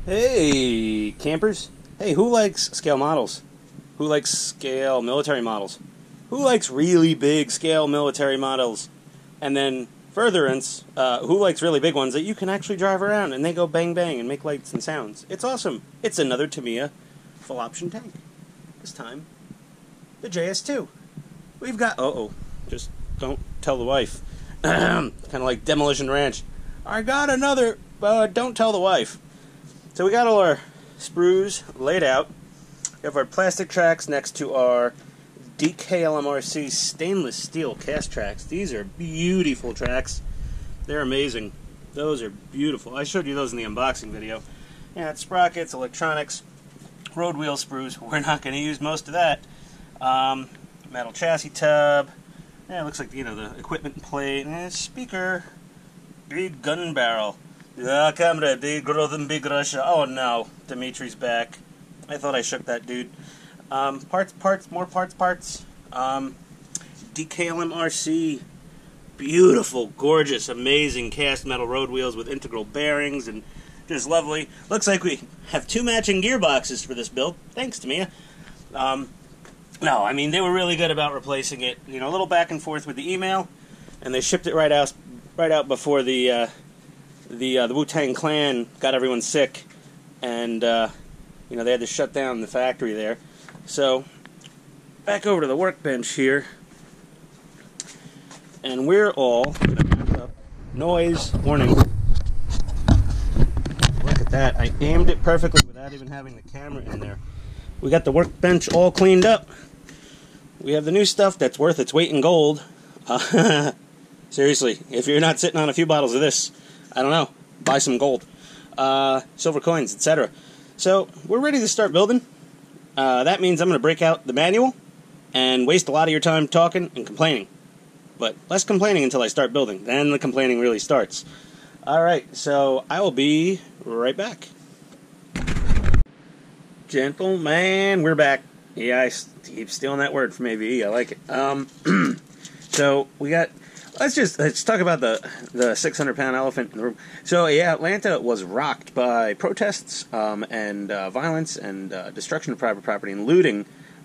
Hey, campers. Hey, who likes scale models? Who likes scale military models? Who likes really big scale military models? And then, furtherance, who likes really big ones that you can actually drive around and they go bang bang and make lights and sounds? It's awesome. It's another Tamiya full option tank. This time, the JS-2. We've got... just don't tell the wife. Kind of like Demolition Ranch. I got another, but don't tell the wife. So we got all our sprues laid out. We have our plastic tracks next to our DKLMRC stainless steel cast tracks. These are beautiful tracks. They're amazing. Those are beautiful. I showed you those in the unboxing video. Yeah, it's sprockets, electronics, road wheel sprues. We're not going to use most of that. Metal chassis tub. Yeah, it looks like, the equipment plate. Speaker. Big gun barrel. Yeah, comrade, big growth in big Russia. Oh no, Dimitri's back. I thought I shook that dude. More parts. DKLMRC. Beautiful, gorgeous, amazing cast metal road wheels with integral bearings and just lovely. Looks like we have 2 matching gearboxes for this build. Thanks, Tamiya. No, I mean, they were really good about replacing it. A little back and forth with the email, and they shipped it right out before the Wu-Tang Clan got everyone sick, and they had to shut down the factory there. So back over to the workbench here, and we're all noise warning. Look at that! I aimed it perfectly without even having the camera in there. We got the workbench all cleaned up. We have the new stuff that's worth its weight in gold. Seriously, if you're not sitting on a few bottles of this, I don't know, buy some gold, silver coins, etc. So we're ready to start building. That means I'm going to break out the manual and waste a lot of your time talking and complaining. But less complaining until I start building. Then the complaining really starts. Alright, so I will be right back. Gentlemen, we're back. Yeah, I keep stealing that word from AVE. I like it. So we got... Let's talk about the 600-pound elephant in the room. So yeah, Atlanta was rocked by protests and violence and destruction of private property and looting.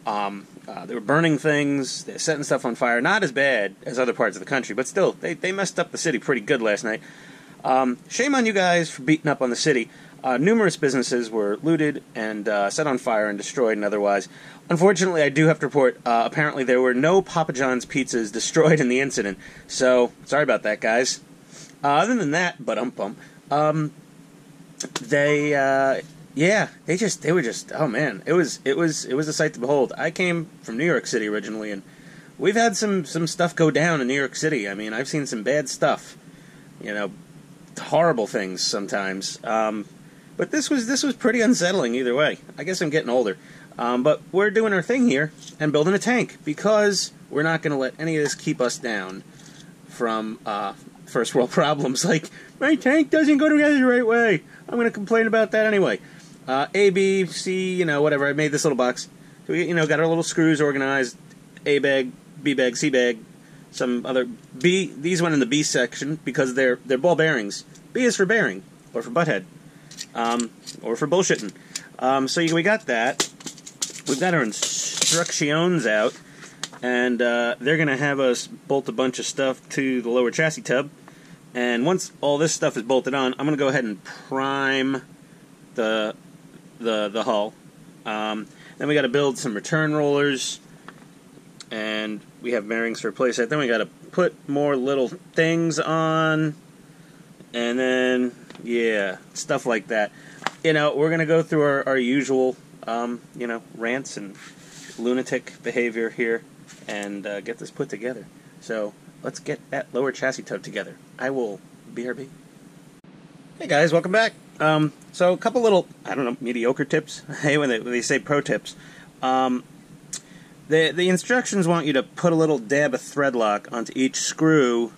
They were burning things, they're setting stuff on fire. Not as bad as other parts of the country, but still, they messed up the city pretty good last night. Shame on you guys for beating up on the city. Numerous businesses were looted and set on fire and destroyed and otherwise. Unfortunately, I do have to report, apparently there were no Papa John's pizzas destroyed in the incident. So, sorry about that, guys. Other than that, they were just, oh man, it was a sight to behold. I came from New York City originally, and we've had some stuff go down in New York City. I mean, I've seen some bad stuff. Horrible things sometimes. But this was pretty unsettling either way. I guess I'm getting older. But we're doing our thing here and building a tank because we're not going to let any of this keep us down from first world problems like, my tank doesn't go together the right way. I'm going to complain about that anyway. A, B, C, whatever. I made this little box. So we, got our little screws organized. A bag, B bag, C bag, some other B. These went in the B section because they're ball bearings. B is for bearing or for butthead. Or for bullshitting. So we got that. We've got our instructions out, and they're going to have us bolt a bunch of stuff to the lower chassis tub. And once all this stuff is bolted on, I'm going to go ahead and prime the hull. Then we got to build some return rollers, and we have bearings to replace that. Then we got to put more little things on, and then yeah, stuff like that. We're going to go through our usual, rants and lunatic behavior here and get this put together. So let's get that lower chassis tub together. I will BRB. Hey guys, welcome back. So a couple little, mediocre tips. Hey, when they say pro tips. The instructions want you to put a little dab of thread lock onto each screw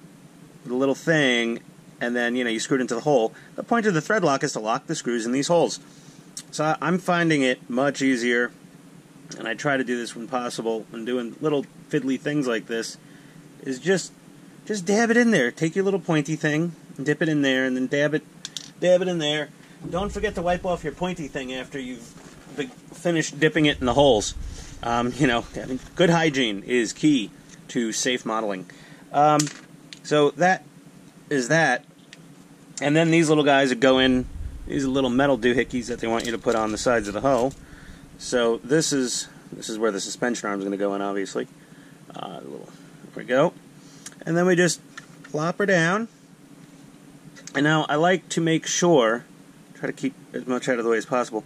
with a little thing, and then, you screw it into the hole. The point of the thread lock is to lock the screws in these holes. So I'm finding it much easier, and I try to do this when possible, when doing little fiddly things like this, is just dab it in there. Take your little pointy thing, and dip it in there, and then dab it in there, don't forget to wipe off your pointy thing after you've finished dipping it in the holes. You know, good hygiene is key to safe modeling. So that is that. And then these little guys that go in, these little metal doohickeys that they want you to put on the sides of the hull. So this is where the suspension arm is going to go in, obviously. There we go. And then we just plop her down. And now I like to make sure, try to keep as much out of the way as possible,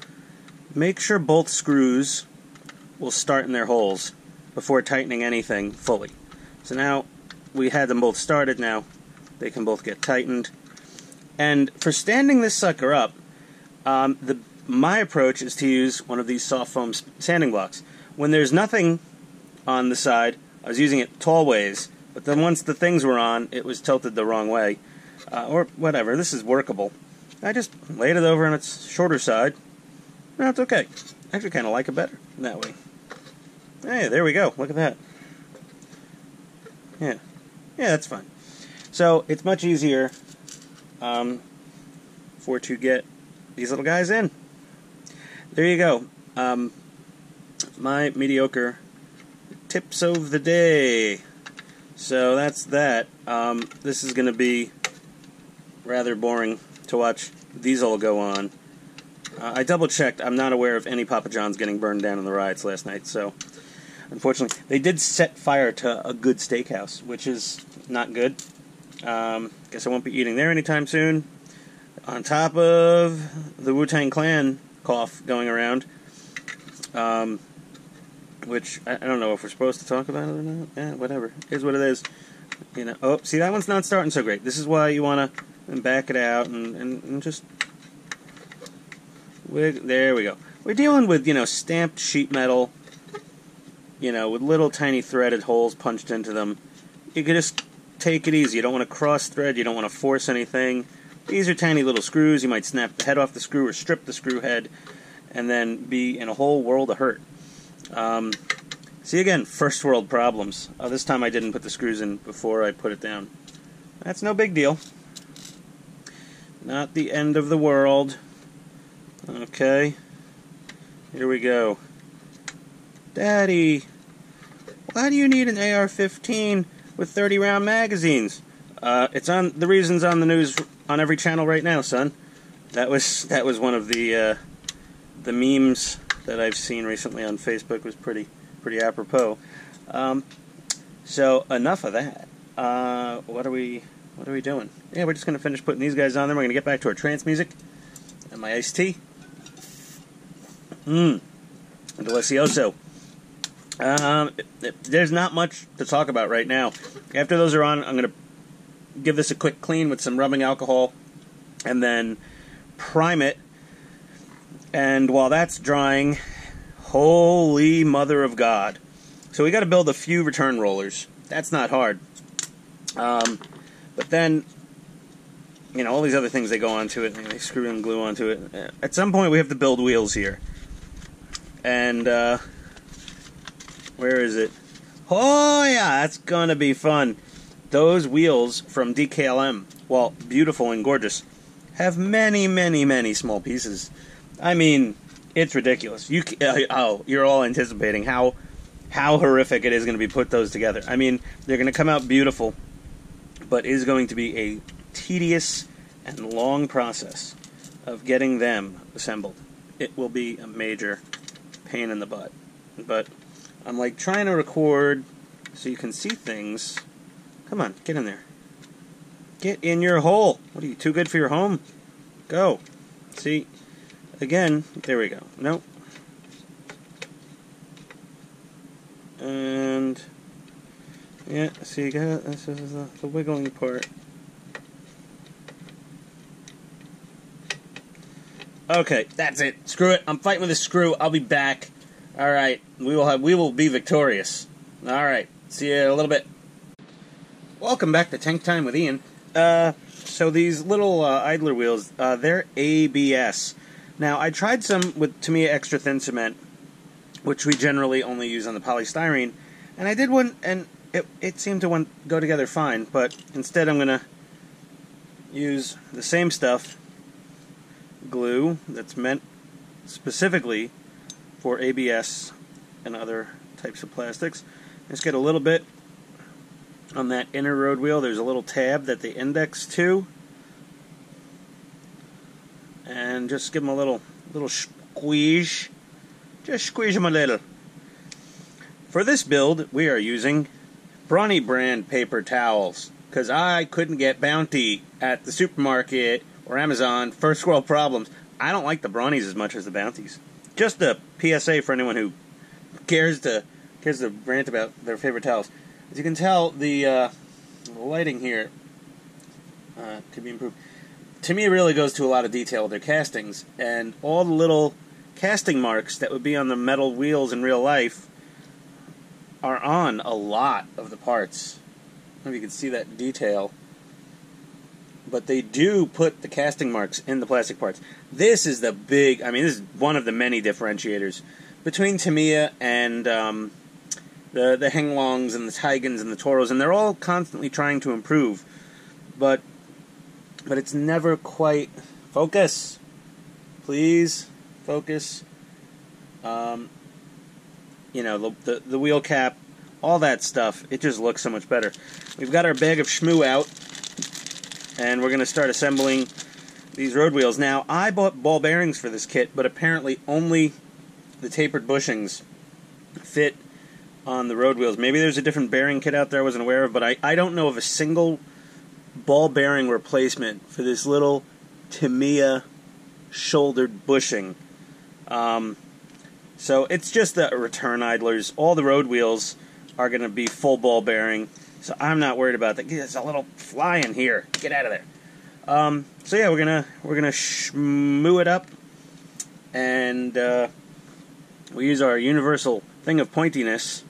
make sure both screws will start in their holes before tightening anything fully. So now we had them both started, now they can both get tightened. And for standing this sucker up, my approach is to use one of these soft foam sanding blocks. When there's nothing on the side, I was using it tall ways, but then once the things were on, it was tilted the wrong way. Or whatever, this is workable. I just laid it over on its shorter side. No, it's okay. I actually kind of like it better that way. Hey, there we go. Look at that. Yeah, that's fine. So it's much easier to get these little guys in. There you go. My mediocre tips of the day. So that's that. This is going to be rather boring to watch these all go on. I double-checked. I'm not aware of any Papa John's getting burned down in the riots last night, so unfortunately, they did set fire to a good steakhouse, which is not good. Guess I won't be eating there anytime soon. On top of the Wu-Tang Clan cough going around, which I don't know if we're supposed to talk about it or not. Yeah, whatever. Here's what it is. You know. Oh, see, that one's not starting so great. This is why you want to back it out and just... There we go. We're dealing with, you know, stamped sheet metal, you know, with little tiny threaded holes punched into them. You can just take it easy. You don't want to cross thread. You don't want to force anything. These are tiny little screws. You might snap the head off the screw or strip the screw head and then be in a whole world of hurt. See, again, first world problems. This time I didn't put the screws in before I put it down. That's no big deal. Not the end of the world. Okay. Here we go. Daddy, why do you need an AR-15 with 30-round magazines? It's on the reasons on the news on every channel right now, son. That was one of the memes that I've seen recently on Facebook. It was pretty apropos. So enough of that. What are we doing? Yeah, we're just gonna finish putting these guys on. Then we're gonna get back to our trance music and my iced tea. Delicioso. There's not much to talk about right now. After those are on, I'm going to give this a quick clean with some rubbing alcohol and then prime it. And while that's drying, holy mother of God. So we got to build a few return rollers. That's not hard. But then, you know, all these other things, they go onto it and they screw and glue onto it. At some point we have to build wheels here. And, where is it? Oh, yeah, that's going to be fun. Those wheels from DKLM, while beautiful and gorgeous, have many, many, many small pieces. I mean, it's ridiculous. You're all anticipating how horrific it is going to be put those together. I mean, they're going to come out beautiful, but it is going to be a tedious and long process of getting them assembled. It will be a major pain in the butt. But I'm like trying to record so you can see things. Come on, get in there. Get in your hole. What are you, too good for your home? Go. See, again, there we go. Nope. And yeah, see, you got this is the wiggling part. Okay, that's it. Screw it. I'm fighting with a screw. I'll be back. All right, we will be victorious. All right, see you in a little bit. Welcome back to Tank Time with Ian. So these little idler wheels, they're ABS. Now I tried some with Tamiya extra thin cement, which we generally only use on the polystyrene, and I did one, and it seemed to go together fine. But instead, I'm gonna use the same stuff glue that's meant specifically for ABS and other types of plastics. Just get a little bit on that inner road wheel. There's a little tab that they index to, and just give them a little squeeze. Just squeeze them a little. For this build, we are using Brawny brand paper towels, because I couldn't get Bounty at the supermarket or Amazon. First world problems. I don't like the Brawnies as much as the Bounties. Just a PSA for anyone who cares to rant about their favorite towels. As you can tell, the lighting here could be improved. Tamiya really goes to a lot of detail with their castings, and all the little casting marks that would be on the metal wheels in real life are on a lot of the parts. I don't know if you can see that detail, but they do put the casting marks in the plastic parts. This is the big, I mean, this is one of the many differentiators between Tamiya and the Henglongs and the Taigans and the Toros, and they're all constantly trying to improve, but it's never quite... Focus! Please, focus. You know, the wheel cap, all that stuff, it just looks so much better. We've got our bag of shmoo out, and we're going to start assembling these road wheels. Now, I bought ball bearings for this kit, but apparently only the tapered bushings fit on the road wheels. Maybe there's a different bearing kit out there I wasn't aware of, but I don't know of a single ball bearing replacement for this little Tamiya shouldered bushing. So it's just the return idlers. All the road wheels are going to be full ball bearing, so I'm not worried about that. There's a little fly in here. Get out of there. So yeah, we're gonna shmoo it up, and we use our universal thing of pointiness.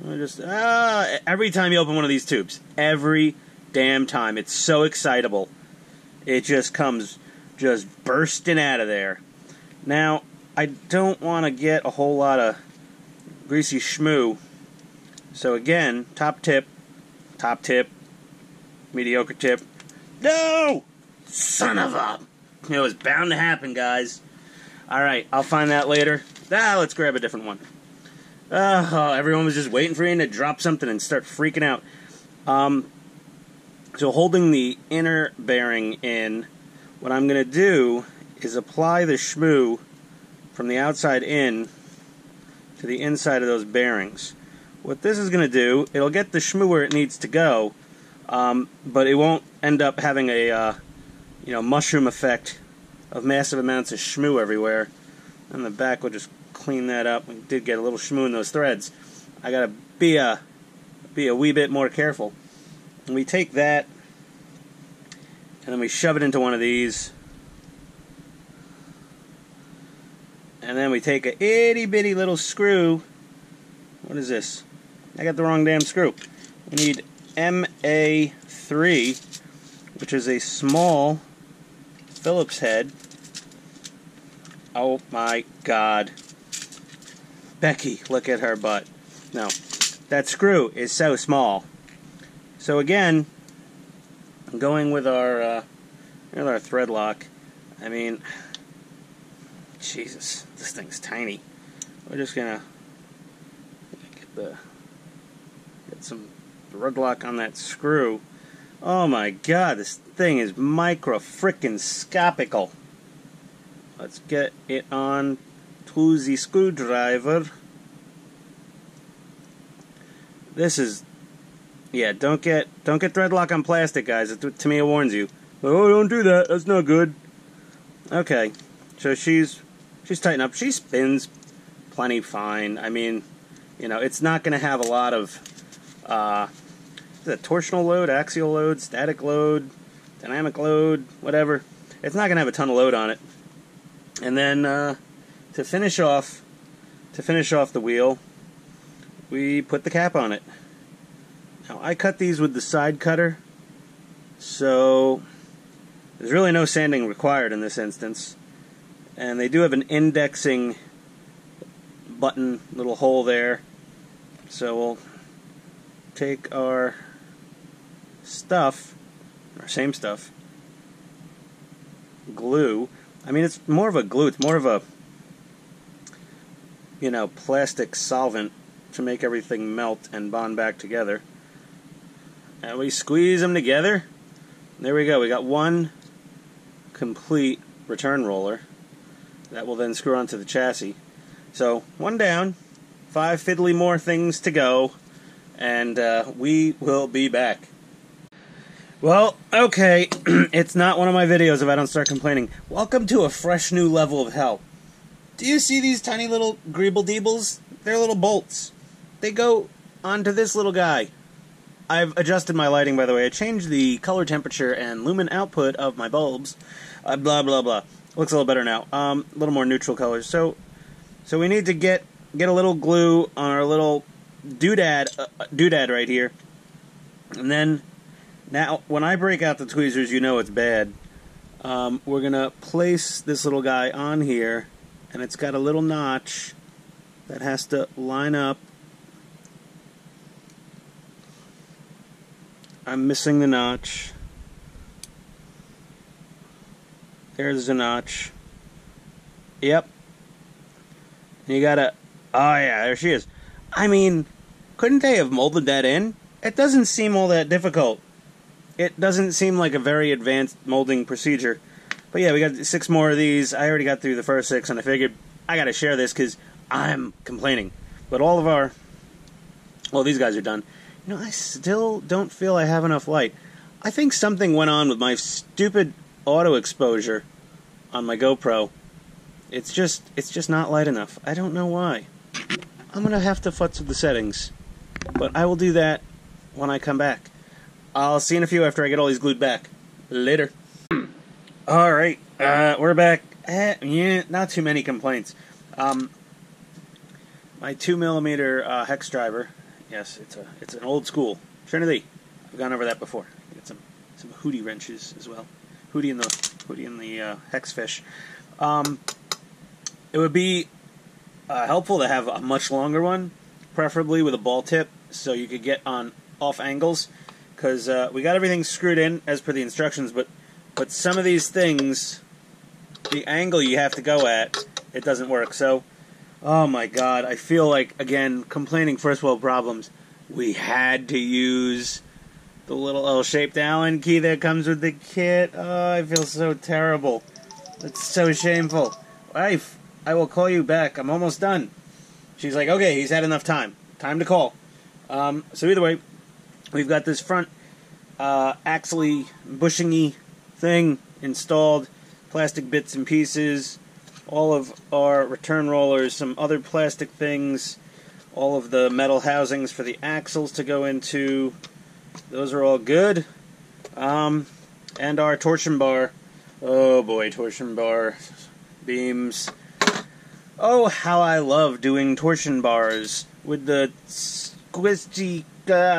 We'll just every time you open one of these tubes, every damn time, it's so excitable. It just comes bursting out of there. Now, I don't want to get a whole lot of greasy shmoo. So again, top tip, mediocre tip. No! Son of a... It was bound to happen, guys. Alright, I'll find that later. Let's grab a different one. Everyone was just waiting for you to drop something and start freaking out. So holding the inner bearing in, what I'm going to do is apply the shmoo from the outside in to the inside of those bearings. What this is going to do, it'll get the shmoo where it needs to go, but it won't end up having a mushroom effect of massive amounts of shmoo everywhere. On the back, we'll just clean that up. We did get a little shmoo in those threads. I gotta be a wee bit more careful. And we take that, and then we shove it into one of these. And then we take a itty bitty little screw. What is this? I got the wrong damn screw. We need MA3, which is a small Phillips head. Oh my God. Becky, look at her butt. No, that screw is so small. So again, going with our thread lock, I mean, Jesus, this thing's tiny. We're just gonna get some rug lock on that screw. Oh my God, this thing is micro-frickin-scopical. Let's get it on to the screwdriver. This is, yeah, don't get thread lock on plastic, guys. It's what Tamiya warns you. Oh, don't do that. That's not good. Okay, so she's tightened up. She spins plenty fine. I mean, you know, it's not going to have a lot of torsional load, axial load, static load, dynamic load, whatever. It's not going to have a ton of load on it. And then to finish off the wheel, we put the cap on it. Now I cut these with the side cutter, so there's really no sanding required in this instance. And they do have an indexing button, little hole there. So we'll take our stuff, our same stuff, glue. I mean, it's more of a glue. It's more of a, you know, plastic solvent to make everything melt and bond back together. And we squeeze them together. There we go. We got one complete return roller that will then screw onto the chassis. So, one down, 5 fiddly more things to go, and we will be back. Well, okay, it's not one of my videos if I don't start complaining. Welcome to a fresh new level of hell. Do you see these tiny little greeble-deebles? They're little bolts. They go onto this little guy. I've adjusted my lighting, by the way. I changed the color temperature and lumen output of my bulbs. Blah, blah, blah. Looks a little better now. A little more neutral colors. So we need to get a little glue on our little doodad right here. And then, now, when I break out the tweezers, you know it's bad. We're going to place this little guy on here, and it's got a little notch that has to line up. I'm missing the notch. There's the notch. Yep. You gotta... Oh yeah, there she is. I mean, couldn't they have molded that in? It doesn't seem all that difficult. It doesn't seem like a very advanced molding procedure. But yeah, we got 6 more of these. I already got through the first 6, and I figured I gotta share this because I'm complaining. But all of our... Well, these guys are done. You know, I still don't feel I have enough light. I think something went on with my stupid auto exposure on my GoPro. It's just not light enough. I don't know why. I'm gonna have to futz with the settings. But I will do that when I come back. I'll see you in a few after I get all these glued back. Later. Alright, we're back. Yeah, not too many complaints. My 2mm hex driver. Yes, it's an old school Trinity. I've gone over that before. Got some Hootie wrenches as well. Hootie and the hex fish. It would be helpful to have a much longer one, preferably with a ball tip, so you could get on off angles. Because we got everything screwed in as per the instructions, but some of these things, the angle you have to go at, it doesn't work. So. Oh my god, I feel like, again, complaining first world problems. We had to use the little L-shaped Allen key that comes with the kit. Oh, I feel so terrible. It's so shameful. Wife, I will call you back. I'm almost done. She's like, okay, he's had enough time. Time to call. So either way, we've got this front axle-y, bushing-y thing installed. Plastic bits and pieces. All of our return rollers, some other plastic things, all of the metal housings for the axles to go into. Those are all good. And our torsion bar. Oh boy, torsion bar beams. Oh, how I love doing torsion bars with the squishy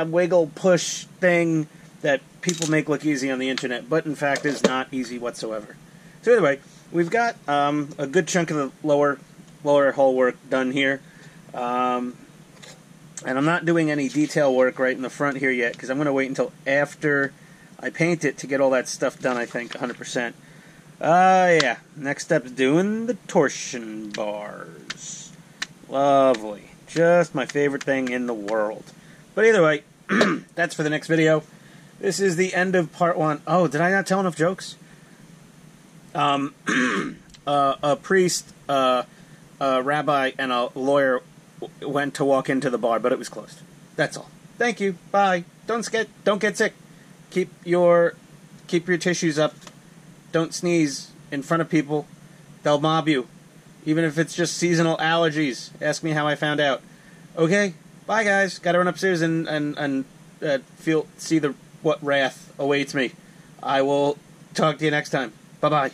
wiggle push thing that people make look easy on the internet, but in fact is not easy whatsoever. So anyway, we've got a good chunk of the lower hull work done here. And I'm not doing any detail work right in the front here yet, because I'm going to wait until after I paint it to get all that stuff done, I think, 100%. Yeah. Next step is doing the torsion bars. Lovely. Just my favorite thing in the world. But either way, that's for the next video. This is the end of part 1. Oh, did I not tell enough jokes? A priest, a rabbi, and a lawyer went to walk into the bar, but it was closed. That's all. Thank you. Bye. Don't get sick. Keep your tissues up. Don't sneeze in front of people. They'll mob you. Even if it's just seasonal allergies. Ask me how I found out. Okay? Bye, guys. Gotta run upstairs and see what wrath awaits me. I will talk to you next time. Bye-bye.